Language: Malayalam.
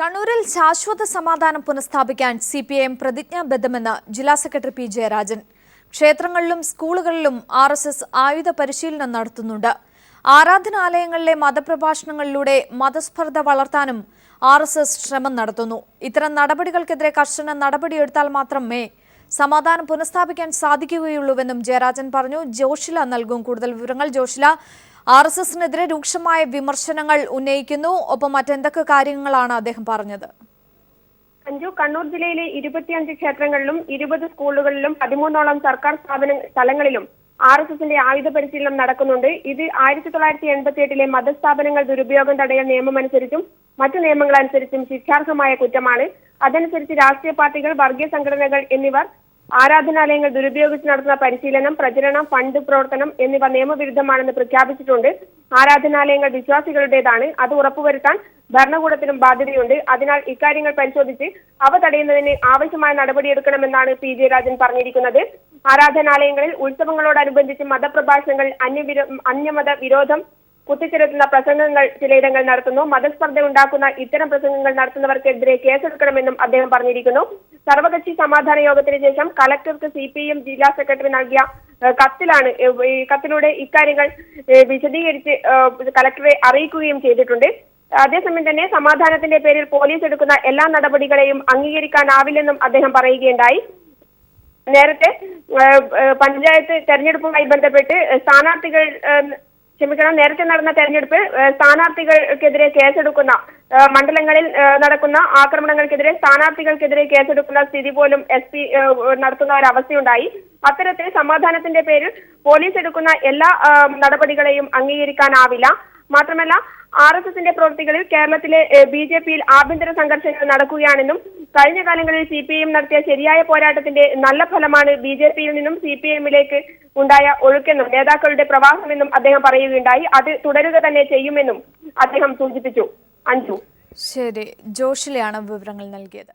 കണ്ണൂരിൽ ശാശ്വത സമാധാനം പുനഃസ്ഥാപിക്കാൻ സിപിഐഎം പ്രതിജ്ഞാബദ്ധമെന്ന് ജില്ലാ സെക്രട്ടറി പി ജയരാജൻ. ക്ഷേത്രങ്ങളിലും സ്കൂളുകളിലും ആർഎസ്എസ് ആയുധ പരിശീലനം നടത്തുന്നുണ്ട്. ആരാധനാലയങ്ങളിലെ മതപ്രഭാഷണങ്ങളിലൂടെ മതസ്പർദ്ധ വളർത്താനും ആർഎസ്എസ് ശ്രമം നടത്തുന്നു. ഇത്തരം നടപടികൾക്കെതിരെ കർശന നടപടിയെടുത്താൽ മാത്രമേ സമാധാനം പുനഃസ്ഥാപിക്കാൻ സാധിക്കുകയുള്ളൂവെന്നും ജയരാജൻ പറഞ്ഞു. ജോഷില നൽകും കൂടുതൽ വിവരങ്ങൾ. ജോഷില, ആർഎസ്എസിനെതിരെ രൂക്ഷമായ വിമർശനങ്ങൾ ഉന്നയിക്കുന്നു. ഒപ്പം മറ്റെന്തൊക്കെ കാര്യങ്ങളാണ് അദ്ദേഹം പറഞ്ഞത്? അഞ്ജു, കണ്ണൂർ ജില്ലയിലെ 25 ക്ഷേത്രങ്ങളിലും 20 സ്കൂളുകളിലും 13ഓളം സർക്കാർ സ്ഥലങ്ങളിലും ആർഎസ്എസിന്റെ ആയുധ പരിശീലനം നടക്കുന്നുണ്ട്. ഇത് 1988 മതസ്ഥാപനങ്ങൾ ദുരുപയോഗം തടയൽ നിയമമനുസരിച്ചും മറ്റു നിയമങ്ങളനുസരിച്ചും ശിക്ഷാർഹമായ കുറ്റമാണ്. അതനുസരിച്ച് രാഷ്ട്രീയ പാർട്ടികൾ, വർഗീയ സംഘടനകൾ എന്നിവർ ആരാധനാലയങ്ങൾ ദുരുപയോഗിച്ച് നടത്തുന്ന പരിശീലനം, പ്രചരണം, ഫണ്ട് പ്രവർത്തനം എന്നിവ നിയമവിരുദ്ധമാണെന്ന് പ്രഖ്യാപിച്ചിട്ടുണ്ട്. ആരാധനാലയങ്ങൾ വിശ്വാസികളുടേതാണ്. അത് ഉറപ്പുവരുത്താൻ ഭരണകൂടത്തിനും ബാധ്യതയുണ്ട്. അതിനാൽ ഇക്കാര്യങ്ങൾ പരിശോധിച്ച് അവ തടയുന്നതിന് ആവശ്യമായ നടപടിയെടുക്കണമെന്നാണ് പി ജയരാജൻ പറഞ്ഞിരിക്കുന്നത്. ആരാധനാലയങ്ങളിൽ ഉത്സവങ്ങളോടനുബന്ധിച്ച് മതപ്രഭാഷണങ്ങൾ, അന്യമത വിരോധം കുത്തിച്ചിരുത്തുന്ന പ്രസംഗങ്ങൾ ചിലയിടങ്ങൾ നടത്തുന്നു. മതസ്പർദ്ധ ഉണ്ടാക്കുന്ന ഇത്തരം പ്രസംഗങ്ങൾ നടത്തുന്നവർക്കെതിരെ കേസെടുക്കണമെന്നും അദ്ദേഹം പറഞ്ഞിരിക്കുന്നു. സർവകക്ഷി സമാധാന യോഗത്തിന് ശേഷം കളക്ടർക്ക് സിപിഐഎം ജില്ലാ സെക്രട്ടറി നൽകിയ കത്തിലാണ് ഈ കത്തിലൂടെ ഇക്കാര്യങ്ങൾ വിശദീകരിച്ച് കളക്ടറെ അറിയിക്കുകയും ചെയ്തിട്ടുണ്ട്. അതേസമയം തന്നെ സമാധാനത്തിന്റെ പേരിൽ പോലീസ് എടുക്കുന്ന എല്ലാ നടപടികളെയും അംഗീകരിക്കാനാവില്ലെന്നും അദ്ദേഹം പറയുകയുണ്ടായി. നേരത്തെ പഞ്ചായത്ത് തെരഞ്ഞെടുപ്പുമായി ബന്ധപ്പെട്ട് നേരത്തെ നടന്ന തെരഞ്ഞെടുപ്പിൽ സ്ഥാനാർത്ഥികൾക്കെതിരെ കേസെടുക്കുന്ന മണ്ഡലങ്ങളിൽ നടക്കുന്ന ആക്രമണങ്ങൾക്കെതിരെ സ്ഥാനാർത്ഥികൾക്കെതിരെ കേസെടുക്കുന്ന സ്ഥിതി പോലും SP നടത്തുന്ന ഒരവസ്ഥയുണ്ടായി. അത്തരത്തിൽ സമാധാനത്തിന്റെ പേരിൽ പോലീസ് എടുക്കുന്ന എല്ലാ നടപടികളെയും അംഗീകരിക്കാനാവില്ല. മാത്രമല്ല, ആർഎസ്എസിന്റെ പ്രവൃത്തികളിൽ കേരളത്തിലെ BJPയിൽ ആഭ്യന്തര സംഘർഷങ്ങൾ നടക്കുകയാണെന്നും കഴിഞ്ഞ കാലങ്ങളിൽ CPIM നടത്തിയ ശരിയായ പോരാട്ടത്തിന്റെ നല്ല ഫലമാണ് BJPയിൽ നിന്നും CPIMലേക്ക് ഉണ്ടായ ഒഴുക്കെന്നും നേതാക്കളുടെ പ്രവാഹമെന്നും അദ്ദേഹം പറയുകയുണ്ടായി. അത് തുടരുക തന്നെ ചെയ്യുമെന്നും അദ്ദേഹം സൂചിപ്പിച്ചു. അഞ്ജു, ശരി, ജോഷിലെയാണ് വിവരങ്ങൾ നൽകിയത്.